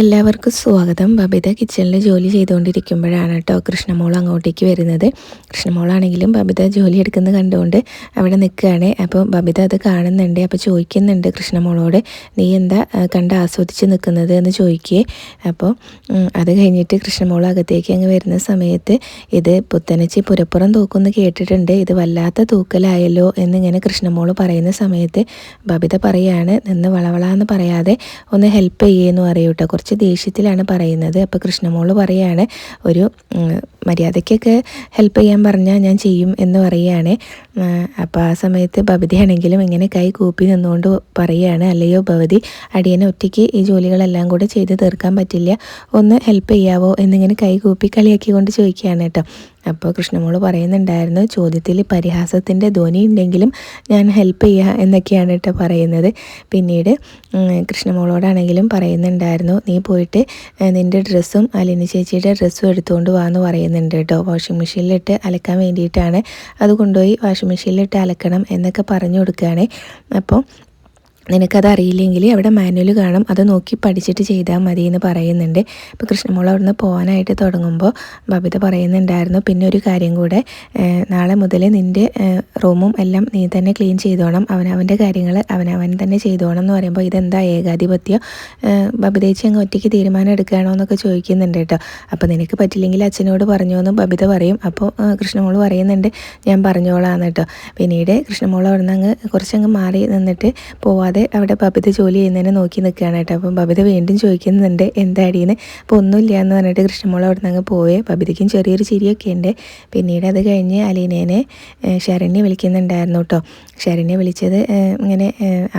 എല്ലാവർക്കും സ്വാഗതം. ബബിത കിച്ചണിൽ ജോലി ചെയ്തുകൊണ്ടിരിക്കുമ്പോഴാണ് കേട്ടോ കൃഷ്ണമോൾ അങ്ങോട്ടേക്ക് വരുന്നത്. കൃഷ്ണമോളാണെങ്കിലും ബബിത ജോലി എടുക്കുന്നത് കണ്ടുകൊണ്ട് അവിടെ നിൽക്കുകയാണ്. അപ്പോൾ ബബിത അത് കാണുന്നുണ്ട്. അപ്പോൾ ചോദിക്കുന്നുണ്ട് കൃഷ്ണമോളോട്, നീ എന്താ കണ്ട് ആസ്വദിച്ച് നിൽക്കുന്നത് എന്ന് ചോദിക്കുകയെ. അപ്പോൾ അത് കഴിഞ്ഞിട്ട് കൃഷ്ണമോൾ അകത്തേക്ക് അങ്ങ് വരുന്ന സമയത്ത് ഇത് പുത്തനച്ചി പുരപ്പുറം തൂക്കുമെന്ന് കേട്ടിട്ടുണ്ട്, ഇത് വല്ലാത്ത തൂക്കലായല്ലോ എന്നിങ്ങനെ കൃഷ്ണമോൾ പറയുന്ന സമയത്ത് ബബിത പറയാണ്, നിന്ന് വളവളാന്ന് പറയാതെ ഒന്ന് ഹെൽപ്പ് ചെയ്യുമെന്ന് പറയൂട്ടോ. കുറച്ച് ദേഷ്യത്തിലാണ് പറയുന്നത്. അപ്പോൾ കൃഷ്ണമോള് പറയാണ്, ഒരു മര്യാദയ്ക്കൊക്കെ ഹെൽപ്പ് ചെയ്യാൻ പറഞ്ഞാൽ ഞാൻ ചെയ്യും എന്ന് പറയുകയാണ്. അപ്പോൾ ആ സമയത്ത് ബബിതയാണെങ്കിലും ഇങ്ങനെ കൈ കൂപ്പി നിന്നുകൊണ്ട് പറയുകയാണ്, അല്ലയോ ഭവതി, അടിയനെ ഒറ്റയ്ക്ക് ഈ ജോലികളെല്ലാം കൂടെ ചെയ്ത് തീർക്കാൻ പറ്റില്ല, ഒന്ന് ഹെൽപ്പ് ചെയ്യാവോ എന്നിങ്ങനെ കൈ കൂപ്പി കളിയാക്കിക്കൊണ്ട് ചോദിക്കുകയാണ് കേട്ടോ. അപ്പോൾ കൃഷ്ണമോള് പറയുന്നുണ്ടായിരുന്നു, ചോദ്യത്തിൽ പരിഹാസത്തിൻ്റെ ധ്വനി ഉണ്ടെങ്കിലും ഞാൻ ഹെൽപ്പ് ചെയ്യുക എന്നൊക്കെയാണ് കേട്ടോ പറയുന്നത്. പിന്നീട് കൃഷ്ണമോളോടാണെങ്കിലും പറയുന്നുണ്ടായിരുന്നു, നീ പോയിട്ട് നിൻ്റെ ഡ്രസ്സും അലിനി ചേച്ചിയുടെ ഡ്രസ്സും എടുത്തുകൊണ്ട് വാ എന്ന് പറയുന്നുണ്ട് കേട്ടോ. വാഷിംഗ് മെഷീനിലിട്ട് അലക്കാൻ വേണ്ടിയിട്ടാണ്, അത് കൊണ്ടുപോയി വാഷിംഗ് മെഷീനിലിട്ട് അലക്കണം എന്നൊക്കെ പറഞ്ഞു കൊടുക്കുകയാണ്. അപ്പോൾ നിനക്കത് അറിയില്ലെങ്കിൽ അവിടെ മാനുവൽ കാണും, അത് നോക്കി പഠിച്ചിട്ട് ചെയ്താൽ മതി എന്ന് പറയുന്നുണ്ട്. ഇപ്പോൾ കൃഷ്ണമോൾ അവിടുന്ന് പോകാനായിട്ട് തുടങ്ങുമ്പോൾ ബബിത പറയുന്നുണ്ടായിരുന്നു, പിന്നെ ഒരു കാര്യം കൂടെ, നാളെ മുതൽ നിൻ്റെ റൂമും എല്ലാം നീ തന്നെ ക്ലീൻ ചെയ്തോണം, അവനവൻ്റെ കാര്യങ്ങൾ അവനവൻ തന്നെ ചെയ്തോണം എന്ന് പറയുമ്പോൾ ഇതെന്താ ഏകാധിപത്യം, ബബിതേച്ചി അങ്ങ് ഒറ്റയ്ക്ക് തീരുമാനം എടുക്കുകയാണോ എന്നൊക്കെ ചോദിക്കുന്നുണ്ട് കേട്ടോ. അപ്പോൾ നിനക്ക് പറ്റില്ലെങ്കിൽ അച്ഛനോട് പറഞ്ഞോ എന്ന് ബബിത പറയും. അപ്പോൾ കൃഷ്ണമോൾ പറയുന്നുണ്ട്, ഞാൻ പറഞ്ഞോളാന്ന് കേട്ടോ. പിന്നീട് കൃഷ്ണമോൾ അവിടുന്ന് അങ്ങ് കുറച്ചങ്ങ് മാറി നിന്നിട്ട് പോവാതെ അവിടെ ബബിത ജോലി ചെയ്യുന്നതിനെ നോക്കി നിൽക്കുകയാണ് കേട്ടോ. അപ്പം ബബിത വീണ്ടും ചോദിക്കുന്നുണ്ട്, എന്താടീന്ന്. അപ്പോൾ ഒന്നുമില്ല എന്ന് പറഞ്ഞിട്ട് കൃഷ്ണമോൾ അവിടെ നിന്ന് അങ്ങ് പോവേ. ബബിതയ്ക്കും ചെറിയൊരു ചിരിയൊക്കെ ഉണ്ട്. പിന്നീട് അത് കഴിഞ്ഞ് അലീനേനെ ശരണ്യ വിളിക്കുന്നുണ്ടായിരുന്നു കേട്ടോ. ശരണ്യ വിളിച്ചത് ഇങ്ങനെ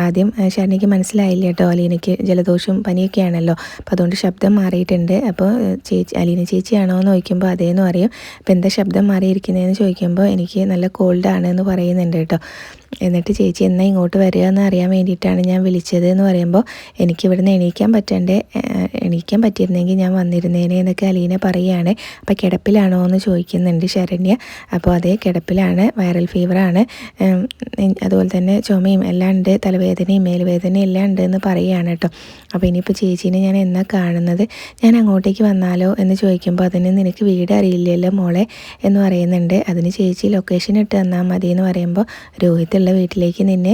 ആദ്യം ശരണ്യയ്ക്ക് മനസ്സിലായില്ല കേട്ടോ, അലീനയ്ക്ക് ജലദോഷവും പനിയൊക്കെയാണല്ലോ, അപ്പോൾ അതുകൊണ്ട് ശബ്ദം മാറിയിട്ടുണ്ട്. അപ്പോൾ അലീന ചേച്ചിയാണോ എന്ന് ചോദിക്കുമ്പോൾ അതേന്ന് പറയും. അപ്പോൾ എന്താ ശബ്ദം മാറിയിരിക്കുന്നതെന്ന് ചോദിക്കുമ്പോൾ എനിക്ക് നല്ല കോൾഡാണ് എന്ന് പറയുന്നുണ്ട് കേട്ടോ. എന്നിട്ട് ചേച്ചി എന്നാൽ ഇങ്ങോട്ട് വരിക എന്ന് അറിയാൻ വേണ്ടിയിട്ടാണ് ഞാൻ വിളിച്ചത് എന്ന് പറയുമ്പോൾ, എനിക്ക് ഇവിടുന്ന് എണീക്കാൻ പറ്റിയിരുന്നെങ്കിൽ ഞാൻ വന്നിരുന്നേനെ എന്നൊക്കെ അലീന പറയുകയാണ്. അപ്പോൾ കിടപ്പിലാണോ എന്ന് ചോദിക്കുന്നുണ്ട് ശരണ്യ. അപ്പോൾ അതേ കിടപ്പിലാണ്, വൈറൽ ഫീവറാണ്, അതുപോലെ തന്നെ ചുമയും എല്ലാം ഉണ്ട്, തലവേദനയും മേലുവേദനയും എല്ലാം ഉണ്ട് എന്ന് പറയുകയാണ് കേട്ടോ. അപ്പോൾ ഇനിയിപ്പോൾ ചേച്ചീനെ ഞാൻ എന്നാ കാണുന്നത്, ഞാൻ അങ്ങോട്ടേക്ക് വന്നാലോ എന്ന് ചോദിക്കുമ്പോൾ, അതിന് നിനക്ക് വീട് അറിയില്ലല്ലോ മോളെ എന്ന് പറയുന്നുണ്ട്. അതിന് ചേച്ചി ലൊക്കേഷൻ ഇട്ട് തന്നാൽ മതി എന്ന് പറയുമ്പോൾ, രോഹിത്തുള്ള വീട്ടിലേക്ക് നിന്നെ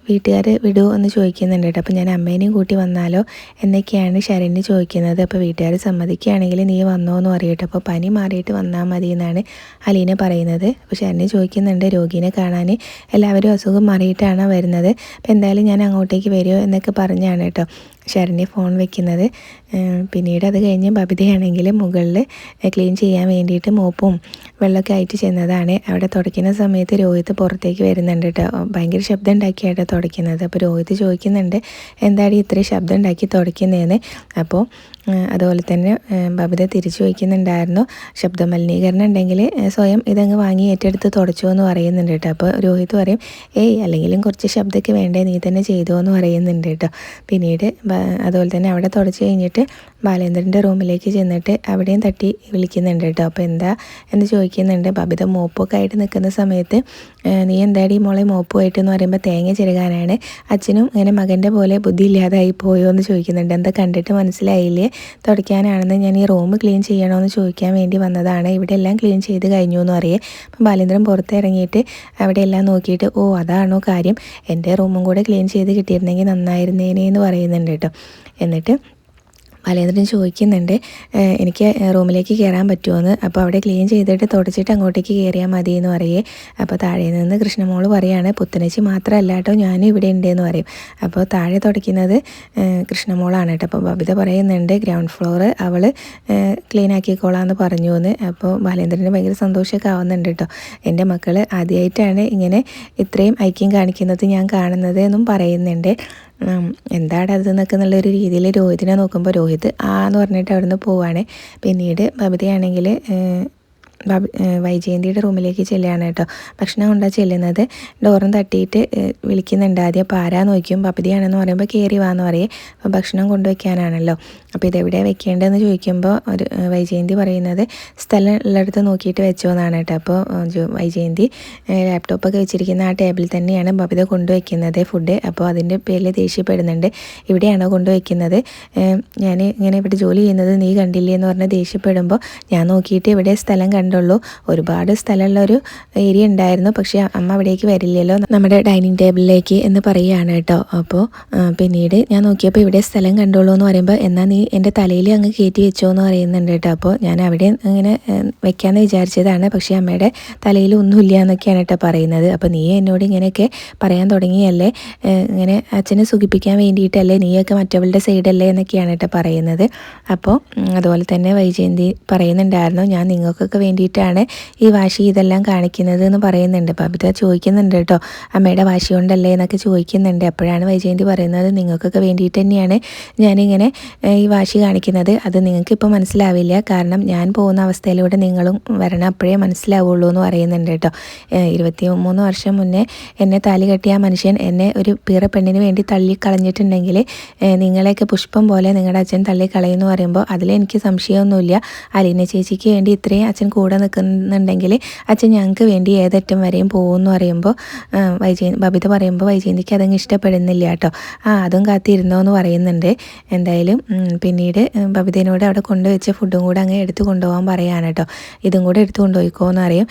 വീട്ടുകാർ വിടുമോ എന്ന് ചോദിക്കുന്നുണ്ട് കേട്ടോ. അപ്പോൾ ഞാൻ അമ്മേനെയും കൂട്ടി വന്നാലോ എന്നൊക്കെയാണ് ശരണ്യ ചോദിക്കുന്നത്. അപ്പോൾ വീട്ടുകാർ സമ്മതിക്കുകയാണെങ്കിൽ നീ വന്നോ എന്ന് പറയട്ടെ. അപ്പോൾ പനി മാറിയിട്ട് വന്നാൽ മതി എന്നാണ് അലീന പറയുന്നത്. അപ്പോൾ ശരണ്യ ചോദിക്കുന്നുണ്ട്, രോഗീനെ കാണാൻ എല്ലാവരും അസുഖം മാറിയിട്ടാണ് വരുന്നത്, അപ്പോൾ എന്തായാലും ഞാൻ അങ്ങോട്ടേക്ക് വരുമോ എന്നൊക്കെ പറഞ്ഞാണ് കേട്ടോ ശരണ്യ ഫോൺ വെക്കുന്നത്. പിന്നീട് അത് കഴിഞ്ഞ് ബബിതയാണെങ്കിൽ മുകളിൽ ക്ലീൻ ചെയ്യാൻ വേണ്ടിയിട്ട് മോപ്പും വെള്ളമൊക്കെ ആയിട്ട് ചെന്നതാണ്. അവിടെ തുടയ്ക്കുന്ന സമയത്ത് രോഹിത് പുറത്തേക്ക് വരുന്നുണ്ട് കേട്ടോ. ഭയങ്കര ശബ്ദം ഉണ്ടാക്കിയായിട്ടോ തുടയ്ക്കുന്നത്. അപ്പോൾ രോഹിത് ചോദിക്കുന്നുണ്ട്, എന്താണ് ഇത്രയും ശബ്ദം ഉണ്ടാക്കി തുടയ്ക്കുന്നതെന്ന്. അപ്പോൾ അതുപോലെ തന്നെ ബബിത തിരിച്ചു ചോദിക്കുന്നുണ്ടായിരുന്നു, ശബ്ദ മലിനീകരണം ഉണ്ടെങ്കിൽ സ്വയം ഇതങ്ങ് വാങ്ങി ഏറ്റെടുത്ത് തുടച്ചോ എന്ന് പറയുന്നുണ്ട് കേട്ടോ. അപ്പോൾ രോഹിത് പറയും, അല്ലെങ്കിലും കുറച്ച് ശബ്ദമൊക്കെ വേണ്ടേ, നീ തന്നെ ചെയ്തോ എന്ന് പറയുന്നുണ്ട് കേട്ടോ. പിന്നീട് അതുപോലെ തന്നെ അവിടെ തുടച്ച് കഴിഞ്ഞിട്ട് ബാലേന്ദ്രൻ്റെ റൂമിലേക്ക് ചെന്നിട്ട് അവിടെയും തട്ടി വിളിക്കുന്നുണ്ട് കേട്ടോ. അപ്പോൾ എന്താ എന്ന് ചോദിക്കുന്നുണ്ട്. ബബിത മോപ്പൊക്കെ ആയിട്ട് നിൽക്കുന്ന സമയത്ത്, നീ എന്താടി മോളെ മോപ്പുമായിട്ട് എന്ന് പറയുമ്പോൾ തേങ്ങ ചിരകാനാണ്, അച്ഛനും ഇങ്ങനെ മകൻ്റെ പോലെ ബുദ്ധി ഇല്ലാതായി പോയോ എന്ന് ചോദിക്കുന്നുണ്ട്. എന്താ കണ്ടിട്ട് മനസ്സിലായില്ലേ, തുടയ്ക്കാനാണെന്ന്, ഞാൻ ഈ റൂം ക്ലീൻ ചെയ്യണമെന്ന് ചോദിക്കാൻ വേണ്ടി വന്നതാണ്, ഇവിടെ എല്ലാം ക്ലീൻ ചെയ്ത് കഴിഞ്ഞു എന്ന് പറയേ. അപ്പം ബാലേന്ദ്രൻ പുറത്തിറങ്ങിയിട്ട് അവിടെ എല്ലാം നോക്കിയിട്ട്, അതാണോ കാര്യം, എൻ്റെ റൂമും കൂടെ ക്ലീൻ ചെയ്ത് കിട്ടിയിരുന്നെങ്കിൽ നന്നായിരുന്നേനെ എന്ന് പറയുന്നുണ്ട് കേട്ടോ. എന്നിട്ട് ബാലേന്ദ്രൻ ചോദിക്കുന്നുണ്ട്, എനിക്ക് റൂമിലേക്ക് കയറാൻ പറ്റുമോയെന്ന്. അപ്പോൾ അവിടെ ക്ലീൻ ചെയ്തിട്ട് തുടച്ചിട്ട് അങ്ങോട്ടേക്ക് കയറിയാൽ മതി എന്ന് പറയേ. അപ്പോൾ താഴെ നിന്ന് കൃഷ്ണമോൾ പറയാണ്, പുത്തനച്ചി മാത്രമല്ല കേട്ടോ, ഞാനും ഇവിടെ ഉണ്ടെന്ന് പറയും. അപ്പോൾ താഴെ തുടയ്ക്കുന്നത് കൃഷ്ണമോളാണ് കേട്ടോ. അപ്പോൾ ബബിത പറയുന്നുണ്ട്, ഗ്രൗണ്ട് ഫ്ലോർ അവൾ ക്ലീൻ ആക്കിക്കോളാമെന്ന് പറഞ്ഞു എന്ന്. അപ്പോൾ ബാലേന്ദ്രന് ഭയങ്കര സന്തോഷമൊക്കെ ആവുന്നുണ്ട് കേട്ടോ. എൻ്റെ മക്കൾ ആദ്യമായിട്ടാണ് ഇങ്ങനെ ഇത്രയും ഐക്യം കാണിക്കുന്നത് ഞാൻ കാണുന്നത് എന്നും പറയുന്നുണ്ട്. എന്താണ് അതെന്നൊക്കെ എന്നുള്ളൊരു രീതിയിൽ രോഹിതിനെ നോക്കുമ്പോൾ രോഹിത് എന്ന് പറഞ്ഞിട്ട് അവിടെ നിന്ന് പോവാണ്. പിന്നീട് ബബിതയാണെങ്കിൽ വൈജയന്തിയുടെ റൂമിലേക്ക് ചെല്ലുകയാണ് കേട്ടോ. ഭക്ഷണം കൊണ്ടാണ് ചെല്ലുന്നത്. ഡോറും തട്ടിയിട്ട് വിളിക്കുന്നുണ്ട്. ആദ്യം അപ്പോൾ ആരാന്ന് നോക്കും. ബബിതയാണെന്ന് പറയുമ്പോൾ കയറി വാന്ന് പറയേ. അപ്പോൾ ഭക്ഷണം കൊണ്ടുവയ്ക്കാനാണല്ലോ. അപ്പോൾ ഇതെവിടെ വെക്കേണ്ടതെന്ന് ചോദിക്കുമ്പോൾ ഒരു വൈജയന്തി പറയുന്നത് സ്ഥലം ഉള്ളിടത്ത് നോക്കിയിട്ട് വെച്ചോ എന്നാണ് കേട്ടോ. അപ്പോൾ വൈജയന്തി ലാപ്ടോപ്പൊക്കെ വെച്ചിരിക്കുന്ന ആ ടേബിളിൽ തന്നെയാണ് ബബിത കൊണ്ടുവയ്ക്കുന്നത് ഫുഡ്. അപ്പോൾ അതിൻ്റെ പേരിൽ ദേഷ്യപ്പെടുന്നുണ്ട്. ഇവിടെയാണോ കൊണ്ടുവയ്ക്കുന്നത്, ഞാൻ ഇങ്ങനെ ഇവിടെ ജോലി ചെയ്യുന്നത് നീ കണ്ടില്ലേ എന്ന് പറഞ്ഞ് ദേഷ്യപ്പെടുമ്പോൾ ഞാൻ നോക്കിയിട്ട് ഇവിടെ സ്ഥലം കണ്ടുള്ളൂ, ഒരുപാട് സ്ഥലമുള്ളൊരു ഏരിയ ഉണ്ടായിരുന്നു, പക്ഷേ അമ്മ അവിടേക്ക് വരില്ലല്ലോ നമ്മുടെ ഡൈനിങ് ടേബിളിലേക്ക് എന്ന് പറയുകയാണ് കേട്ടോ. അപ്പോൾ പിന്നീട് ഞാൻ നോക്കിയപ്പോൾ ഇവിടെ സ്ഥലം കണ്ടുള്ളൂ എന്ന് പറയുമ്പോൾ എന്നാൽ നീ എൻ്റെ തലയിൽ അങ്ങ് കയറ്റി വെച്ചോ എന്ന് പറയുന്നുണ്ട് കേട്ടോ. അപ്പോൾ ഞാൻ അവിടെ ഇങ്ങനെ വെക്കാമെന്ന് വിചാരിച്ചതാണ്, പക്ഷേ അമ്മയുടെ തലയിൽ ഒന്നുമില്ല എന്നൊക്കെയാണ് കേട്ടോ പറയുന്നത്. അപ്പോൾ നീ എന്നോട് ഇങ്ങനെയൊക്കെ പറയാൻ തുടങ്ങിയല്ലേ, ഇങ്ങനെ അച്ഛനെ സുഖിപ്പിക്കാൻ വേണ്ടിയിട്ടല്ലേ, നീയൊക്കെ മറ്റവളുടെ സൈഡല്ലേ എന്നൊക്കെയാണ് കേട്ടോ പറയുന്നത്. അപ്പോൾ അതുപോലെ തന്നെ വൈജയന്തി പറയുന്നുണ്ടായിരുന്നു ഞാൻ നിങ്ങൾക്കൊക്കെ വേണ്ടിയിട്ടാണ് ഈ വാശി ഇതെല്ലാം കാണിക്കുന്നത് എന്ന് പറയുന്നുണ്ട്. ബബിത ചോദിക്കുന്നുണ്ട് കേട്ടോ അമ്മയുടെ വാശി കൊണ്ടല്ലേ എന്നൊക്കെ ചോദിക്കുന്നുണ്ട്. അപ്പോഴാണ് വൈജയന്തി പറയുന്നത് നിങ്ങൾക്കൊക്കെ വേണ്ടിയിട്ട് തന്നെയാണ് ഞാനിങ്ങനെ ഈ വാശി കാണിക്കുന്നത്, അത് നിങ്ങൾക്കിപ്പോൾ മനസ്സിലാവില്ല, കാരണം ഞാൻ പോകുന്ന അവസ്ഥയിലൂടെ നിങ്ങളും വരണം, അപ്പോഴേ മനസ്സിലാവുള്ളൂ എന്ന് പറയുന്നുണ്ട് കേട്ടോ. 23 വർഷം മുന്നേ എന്നെ താലി കെട്ടിയ ആ മനുഷ്യൻ എന്നെ ഒരു പിറ പെണ്ണിന് വേണ്ടി തള്ളിക്കളഞ്ഞിട്ടുണ്ടെങ്കിൽ നിങ്ങളെയൊക്കെ പുഷ്പം പോലെ നിങ്ങളുടെ അച്ഛൻ തള്ളിക്കളയെന്ന് പറയുമ്പോൾ അതിലെനിക്ക് സംശയമൊന്നുമില്ല. അലീന ചേച്ചിക്ക് വേണ്ടി ഇത്രയും അച്ഛൻ കൂടെ നിൽക്കുന്നുണ്ടെങ്കിൽ അച്ഛൻ ഞങ്ങൾക്ക് വേണ്ടി ഏതറ്റം വരെയും പോകുമെന്ന് പറയുമ്പോൾ ബബിത പറയുമ്പോൾ വൈജയന്തിക്ക് അതങ്ങ് ഇഷ്ടപ്പെടുന്നില്ല കേട്ടോ. അതും കാത്തിരുന്നോ എന്ന് പറയുന്നുണ്ട്. എന്തായാലും പിന്നീട് ബബിതേനോട് അവിടെ കൊണ്ടുവച്ച ഫുഡും കൂടെ അങ്ങ് എടുത്ത് കൊണ്ടുപോകാൻ പറയാണ് കേട്ടോ. ഇതും കൂടെ എടുത്ത് കൊണ്ടുപോയിക്കോ എന്ന് അറിയും.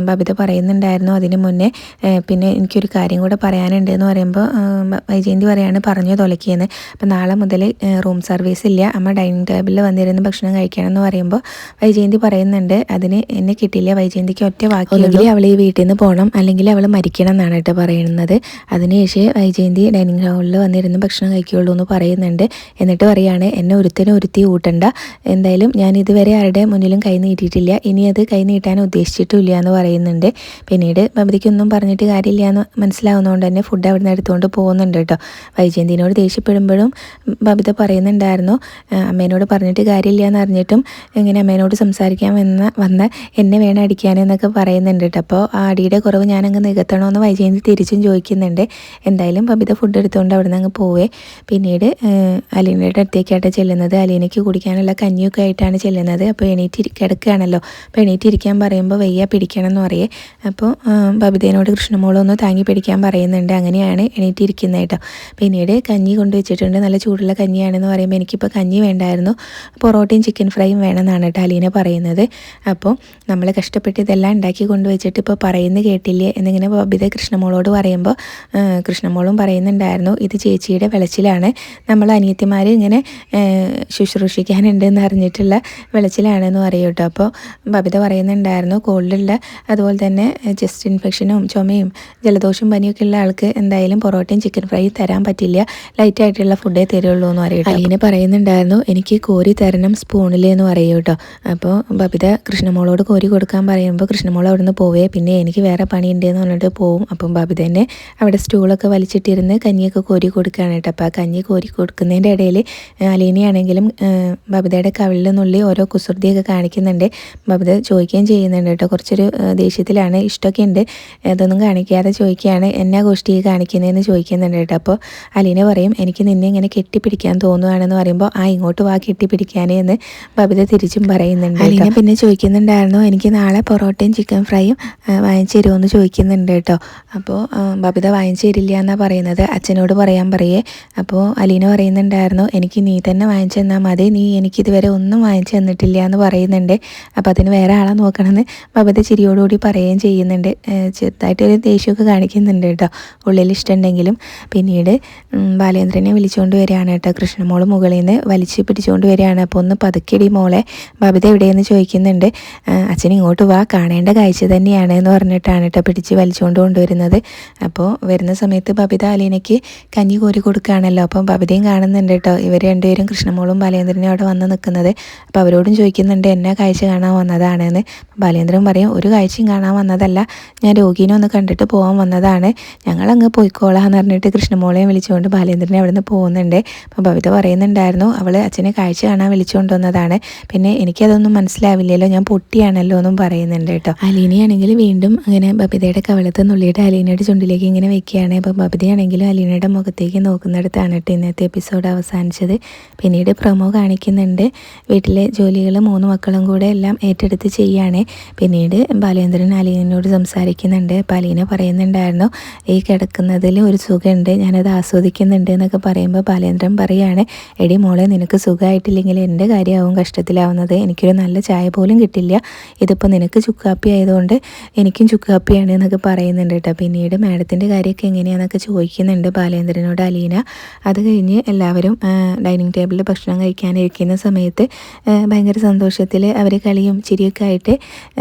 ബബിത പറയുന്നുണ്ടായിരുന്നു അതിന് മുന്നേ പിന്നെ എനിക്കൊരു കാര്യം കൂടെ പറയാനുണ്ട് എന്ന് പറയുമ്പോൾ വൈജയന്തി പറയാണ് പറഞ്ഞു തൊലക്കിയെന്ന്. അപ്പം നാളെ മുതൽ റൂം സർവീസ് ഇല്ല, അമ്മ ഡൈനിങ് ടേബിളിൽ വന്നിരുന്ന് ഭക്ഷണം കഴിക്കണം എന്ന് പറയുമ്പോൾ വൈജയന്തി പറയുന്നുണ്ട് അതിന് എന്നെ കിട്ടില്ല, വൈജയന്തിക്ക് ഒറ്റ വാക്കില്ലെങ്കിൽ അവൾ ഈ വീട്ടിൽ നിന്ന് പോകണം അല്ലെങ്കിൽ അവൾ മരിക്കണം എന്നാണ് കേട്ടോ പറയുന്നത്. അതിനുശേഷം വൈജയന്തി ഡൈനിങ് ഹാളിൽ വന്നിരുന്ന് ഭക്ഷണം കഴിക്കുകയുള്ളൂ എന്ന് പറയുന്നുണ്ട്. എന്നിട്ട് പറയുകയാണ് എന്നെ ഒരുത്തി ഊട്ടണ്ട, എന്തായാലും ഞാൻ ഇതുവരെ ആരുടെ മുന്നിലും കൈ നീട്ടിയിട്ടില്ല, ഇനി അത് കൈ നീട്ടാൻ ഉദ്ദേശിച്ചിട്ടില്ല എന്ന് പറയുന്നുണ്ട്. പിന്നീട് ബബിതയ്ക്കൊന്നും പറഞ്ഞിട്ട് കാര്യമില്ല എന്ന് മനസ്സിലാവുന്നതുകൊണ്ട് തന്നെ ഫുഡ് അവിടെ നിന്ന് എടുത്തുകൊണ്ട് പോകുന്നുണ്ട് കേട്ടോ. വൈജയന്തിനോട് ദേഷ്യപ്പെടുമ്പോഴും ബബിത പറയുന്നുണ്ടായിരുന്നു അമ്മേനോട് പറഞ്ഞിട്ട് കാര്യമില്ല എന്ന് അറിഞ്ഞിട്ടും ഇങ്ങനെ അമ്മേനോട് സംസാരിക്കാൻ വന്ന എന്നെ വേണം അടിക്കാനെന്നൊക്കെ പറയുന്നുണ്ട് കേട്ടോ. അപ്പോൾ ആ അടിയുടെ കുറവ് ഞാനങ്ങ് നികത്തണമെന്ന് വൈജയന്തി തിരിച്ചും ചോദിക്കുന്നുണ്ട്. എന്തായാലും ബബിത ഫുഡ് എടുത്തുകൊണ്ട് അവിടെ നിന്ന് അങ്ങ് പോവേ. പിന്നീട് അലീനയുടെ അടുത്തേക്കായിട്ട് ചെല്ലുന്നത്. അലീനയ്ക്ക് കുടിക്കാനുള്ള കഞ്ഞിയൊക്കെ ആയിട്ടാണ് ചെല്ലുന്നത്. അപ്പോൾ കിടക്കുകയാണല്ലോ, അപ്പോൾ എണീറ്റിരിക്കാൻ പറയുമ്പോൾ വയ്യ പിടിക്കണം എന്ന് പറയേ. അപ്പോൾ ബബിതേനോട് കൃഷ്ണമോളൊന്ന് താങ്ങി പിടിക്കാൻ പറയുന്നുണ്ട്. അങ്ങനെയാണ് എണീറ്റിരിക്കുന്നത് കേട്ടോ. പിന്നീട് കഞ്ഞി കൊണ്ടുവച്ചിട്ടുണ്ട്, നല്ല ചൂടുള്ള കഞ്ഞിയാണെന്ന് പറയുമ്പോൾ എനിക്കിപ്പോൾ കഞ്ഞി വേണ്ടായിരുന്നു, പൊറോട്ടയും ചിക്കൻ ഫ്രൈയും വേണമെന്നാണ് കേട്ടോ അലീന പറയുന്നത്. അപ്പോൾ നമ്മൾ കഷ്ടപ്പെട്ട് ഇതെല്ലാം ഉണ്ടാക്കി കൊണ്ടുവച്ചിട്ട് ഇപ്പോൾ പറയുന്നത് കേട്ടില്ലേ എന്നിങ്ങനെ ബബിത കൃഷ്ണമോളോട് പറയുമ്പോൾ കൃഷ്ണമോളും പറയുന്നുണ്ടായിരുന്നു ഇത് ചേച്ചിയുടെ വിളച്ചിലാണ്, നമ്മൾ അനിയത്തിമാർ ഇങ്ങനെ ശുശ്രൂഷിക്കാനുണ്ട് എന്ന് അറിഞ്ഞിട്ടുള്ള വിളച്ചിലാണെന്ന് പറയും കേട്ടോ. അപ്പോൾ ബബിത പറയുന്നുണ്ടായിരുന്നു കോൾഡുള്ള അതുപോലെ തന്നെ ചെസ്റ്റ് ഇൻഫെക്ഷനും ചുമയും ജലദോഷം പനിയൊക്കെ ഉള്ള ആൾക്ക് എന്തായാലും പൊറോട്ടയും ചിക്കൻ ഫ്രൈ തരാൻ പറ്റില്ല, ലൈറ്റായിട്ടുള്ള ഫുഡേ തരുള്ളൂ എന്ന് പറയും. അലീന പറയുന്നുണ്ടായിരുന്നു എനിക്ക് കോരി തരണം സ്പൂണിൽ എന്ന് പറയും കേട്ടോ. അപ്പോൾ ബബിത കൃഷ്ണമോളോട് കോരി കൊടുക്കാൻ പറയുമ്പോൾ കൃഷ്ണമോൾ അവിടെ നിന്ന് പോവേ, പിന്നെ എനിക്ക് വേറെ പണിയുണ്ട് എന്ന് പറഞ്ഞിട്ട് പോവും. അപ്പം ബബിത തന്നെ അവിടെ സ്റ്റൂളൊക്കെ വലിച്ചിട്ടിരുന്ന് കഞ്ഞിയൊക്കെ കോരി കൊടുക്കുകയാണ് കേട്ടോ. അപ്പോൾ ആ കഞ്ഞി കോരി കൊടുക്കുന്നതിൻ്റെ ഇടയിൽ അലീനയാണെങ്കിലും ബബിതയുടെ കവിളിൽ നിന്നുള്ളിൽ ഓരോ കുസൃതിയൊക്കെ കാണിക്കുന്നുണ്ട്. ബബിത ചോദിക്കുകയും ചെയ്യുന്നുണ്ട് കേട്ടോ, കുറച്ചൊരു ദേഷ്യത്തിലാണ്, ഇഷ്ടമൊക്കെ ഉണ്ട്, അതൊന്നും കാണിക്കാതെ ചോദിക്കുകയാണ് എന്നാ ഗോഷ്ടി കാണിക്കുന്നതെന്ന് ചോദിക്കുന്നുണ്ട് കേട്ടോ. അപ്പോൾ അലീന പറയും എനിക്ക് നിന്നെ ഇങ്ങനെ കെട്ടിപ്പിടിക്കാൻ തോന്നുകയാണെന്ന് പറയുമ്പോൾ ഇങ്ങോട്ട് വാ കെട്ടിപ്പിടിക്കാനേ എന്ന് ബബിത തിരിച്ചും പറയുന്നുണ്ട്. അലീന പിന്നെ ചോദിക്കുന്നുണ്ടായിരുന്നു എനിക്ക് നാളെ പൊറോട്ടയും ചിക്കൻ ഫ്രൈയും വാങ്ങിച്ചു തരുമോ എന്ന് ചോദിക്കുന്നുണ്ട് കേട്ടോ. അപ്പോൾ ബബിത വാങ്ങിച്ചു തരില്ല എന്നാണ് പറയുന്നത്, അച്ഛനോട് പറയാൻ പറയേ. അപ്പോൾ അലീന പറയുന്നുണ്ടായിരുന്നു എനിക്ക് നീ തന്നെ വാങ്ങിച്ചു തന്നാൽ മതി, നീ എനിക്കിതുവരെ ഒന്നും വാങ്ങിച്ചു തന്നിട്ടില്ല എന്ന് പറയുന്നുണ്ട്. അപ്പോൾ അതിന് വേറെ ആളെ നോക്കണമെന്ന് ബബിത ചിരിയോടുകൂടി പറയുകയും ചെയ്യുന്നുണ്ട്. ചെറുതായിട്ടൊരു ദേഷ്യമൊക്കെ കാണിക്കുന്നുണ്ട് കേട്ടോ, ഉള്ളിൽ ഇഷ്ടമുണ്ടെങ്കിലും. പിന്നീട് ബാലേന്ദ്രനെ വിളിച്ചുകൊണ്ട് വരികയാണ് കേട്ടോ. കൃഷ്ണമോൾ മുകളിൽ നിന്ന് വലിച്ച് പിടിച്ചുകൊണ്ട് വരികയാണ്. അപ്പോൾ ഒന്ന് പതുക്കിടി മോളെ, ബബിത എവിടെയെന്ന് ചോദിക്കുന്നുണ്ട്. അച്ഛൻ ഇങ്ങോട്ട് വാ, കാണേണ്ട കാഴ്ച തന്നെയാണ് എന്ന് പറഞ്ഞിട്ടാണ് കേട്ടോ പിടിച്ച് വലിച്ചുകൊണ്ട് കൊണ്ടുവരുന്നത്. അപ്പോൾ വരുന്ന സമയത്ത് ബബിത അലീനയ്ക്ക് കഞ്ഞി കോരി കൊടുക്കുകയാണല്ലോ. അപ്പം ബബിതയും കാണുന്നുണ്ട് കേട്ടോ, ഇവർ രണ്ടുപേരും കൃഷ്ണമോളും ബാലേന്ദ്രനും അവിടെ വന്ന് നിൽക്കുന്നത്. അപ്പോൾ അവരോടും ചോദിക്കുന്നുണ്ട് എന്നാ കാഴ്ച കാണാൻ വന്നതാണെന്ന്. ബാലേന്ദ്രൻ പറയും ഒരു കാഴ്ചയും കാണാൻ വന്നതല്ല, ഞാൻ രോഗീനെ ഒന്ന് കണ്ടിട്ട് പോകാൻ വന്നതാണ്, ഞങ്ങളങ്ങ് പോയിക്കോളാന്ന് പറഞ്ഞിട്ട് കൃഷ്ണമോളെയും വിളിച്ചുകൊണ്ട് ബാലേന്ദ്രനെ അവിടെ നിന്ന് പോകുന്നുണ്ട്. അപ്പോൾ ബബിത പറയുന്നുണ്ടായിരുന്നു അവൾ അച്ഛനെ കാഴ്ച കാണാൻ വിളിച്ചുകൊണ്ട് വന്നതാണ്, പിന്നെ എനിക്കതൊന്നും മനസ്സിലാവില്ലല്ലോ, ഞാൻ പൊട്ടി ഹാപ്പിയാണല്ലോ എന്നും പറയുന്നുണ്ട് കേട്ടോ. അലീനയാണെങ്കിൽ വീണ്ടും അങ്ങനെ ബബിതയുടെ കവളത്ത് നുള്ളിയിട്ട് അലീനയുടെ ചുണ്ടിലേക്ക് ഇങ്ങനെ വെക്കുകയാണ്. അപ്പോൾ ബബിതയാണെങ്കിലും അലീനയുടെ മുഖത്തേക്ക് നോക്കുന്നിടത്താണ് കേട്ടോ ഇന്നത്തെ എപ്പിസോഡ് അവസാനിച്ചത്. പിന്നീട് പ്രൊമോ കാണിക്കുന്നുണ്ട്. വീട്ടിലെ ജോലികൾ 3 മക്കളും കൂടെ എല്ലാം ഏറ്റെടുത്ത് ചെയ്യുകയാണ്. പിന്നീട് ബാലേന്ദ്രൻ അലീനയോട് സംസാരിക്കുന്നുണ്ട്. അപ്പോൾ അലീന പറയുന്നുണ്ടായിരുന്നു, ഈ കിടക്കുന്നതിൽ ഒരു സുഖമുണ്ട്, ഞാനത് ആസ്വദിക്കുന്നുണ്ട് എന്നൊക്കെ പറയുമ്പോൾ ബാലേന്ദ്രൻ പറയുകയാണ്, എടി മോളെ നിനക്ക് സുഖമായിട്ടില്ലെങ്കിൽ എൻ്റെ കാര്യമാവും കഷ്ടത്തിലാവുന്നത്, എനിക്കൊരു നല്ല ചായ പോലും കിട്ടില്ല, ഇതിപ്പോൾ നിനക്ക് ചുക്കാപ്പി ആയതുകൊണ്ട് എനിക്കും ചുക്കാപ്പിയാണ് എന്നൊക്കെ പറയുന്നുണ്ട് കേട്ടോ. പിന്നീട് മാഡത്തിൻ്റെ കാര്യമൊക്കെ എങ്ങനെയാണെന്നൊക്കെ ചോദിക്കുന്നുണ്ട് ബാലേന്ദ്രനോട് അലീന. അത് കഴിഞ്ഞ് എല്ലാവരും ഡൈനിങ് ടേബിളിൽ ഭക്ഷണം കഴിക്കാനിരിക്കുന്ന സമയത്ത് ഭയങ്കര സന്തോഷത്തിൽ അവർ കളിയും ചിരിയൊക്കെ ആയിട്ട്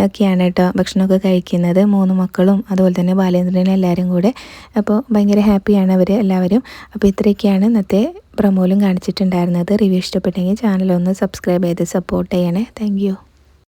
ഒക്കെയാണ് കേട്ടോ ഭക്ഷണമൊക്കെ കഴിക്കുന്നത്, 3 മക്കളും അതുപോലെ തന്നെ ബാലേന്ദ്രനും എല്ലാവരും കൂടെ. അപ്പോൾ ഭയങ്കര ഹാപ്പിയാണ് അവർ എല്ലാവരും. അപ്പോൾ ഇത്രയൊക്കെയാണ് ഇന്നത്തെ പ്രൊമോയിലും കാണിച്ചിട്ടുണ്ടായിരുന്നത്. റിവ്യൂ ഇഷ്ടപ്പെട്ടെങ്കിൽ ചാനൽ ഒന്ന് സബ്സ്ക്രൈബ് ചെയ്ത് സപ്പോർട്ട് ചെയ്യണേ. താങ്ക്